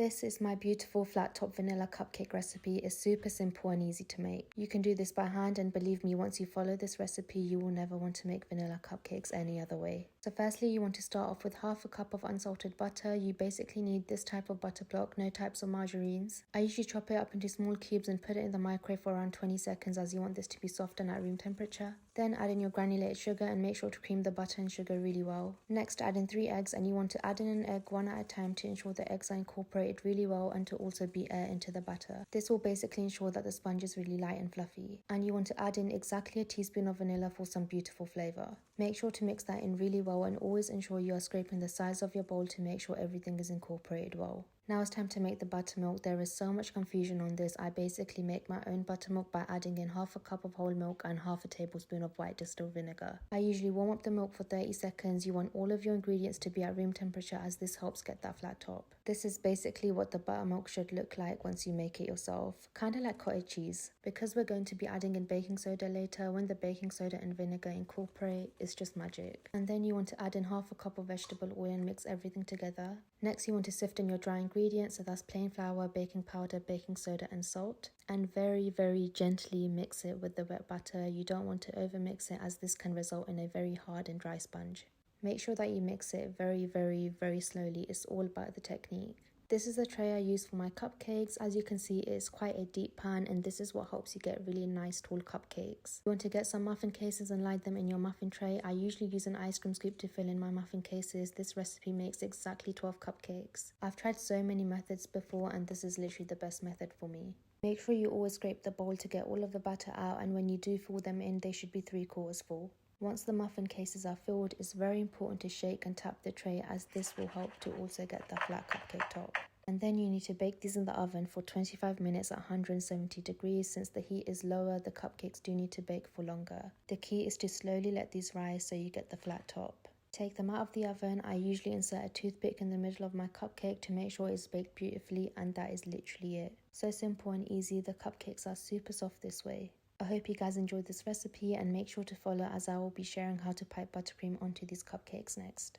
This is my beautiful flat top vanilla cupcake recipe. It's super simple and easy to make. You can do this by hand, and believe me, once you follow this recipe, you will never want to make vanilla cupcakes any other way. So firstly, you want to start off with half a cup of unsalted butter. You basically need this type of butter block, no types of margarines. I usually chop it up into small cubes and put it in the microwave for around 20 seconds as you want this to be soft and at room temperature. Then add in your granulated sugar and make sure to cream the butter and sugar really well. Next, add in 3 eggs, and you want to add in an egg one at a time to ensure the eggs are incorporated really well and to also beat air into the batter. This will basically ensure that the sponge is really light and fluffy. And you want to add in exactly a teaspoon of vanilla for some beautiful flavour. Make sure to mix that in really well and always ensure you are scraping the sides of your bowl to make sure everything is incorporated well. Now it's time to make the buttermilk. There is so much confusion on this. I basically make my own buttermilk by adding in half a cup of whole milk and half a tablespoon of white distilled vinegar. I usually warm up the milk for 30 seconds. You want all of your ingredients to be at room temperature as this helps get that flat top. This is basically what the buttermilk should look like once you make it yourself. Kind of like cottage cheese. Because we're going to be adding in baking soda later, when the baking soda and vinegar incorporate, it's just magic. And then you want to add in half a cup of vegetable oil and mix everything together. Next, you want to sift in your dry ingredients, so that's plain flour, baking powder, baking soda and salt. And very gently mix it with the wet batter. You don't want to over mix it as this can result in a very hard and dry sponge. Make sure that you mix it very slowly. It's all about the technique. This is the tray I use for my cupcakes. As you can see, it's quite a deep pan, and this is what helps you get really nice tall cupcakes. You want to get some muffin cases and line them in your muffin tray. I usually use an ice cream scoop to fill in my muffin cases. This recipe makes exactly 12 cupcakes. I've tried so many methods before, and this is literally the best method for me. Make sure you always scrape the bowl to get all of the batter out, and when you do fill them in, they should be 3/4 full. Once the muffin cases are filled, it's very important to shake and tap the tray as this will help to also get the flat cupcake top. And then you need to bake these in the oven for 25 minutes at 170 degrees. Since the heat is lower, the cupcakes do need to bake for longer. The key is to slowly let these rise so you get the flat top. Take them out of the oven. I usually insert a toothpick in the middle of my cupcake to make sure it's baked beautifully, and that is literally it. So simple and easy. The cupcakes are super soft this way. I hope you guys enjoyed this recipe, and make sure to follow as I will be sharing how to pipe buttercream onto these cupcakes next.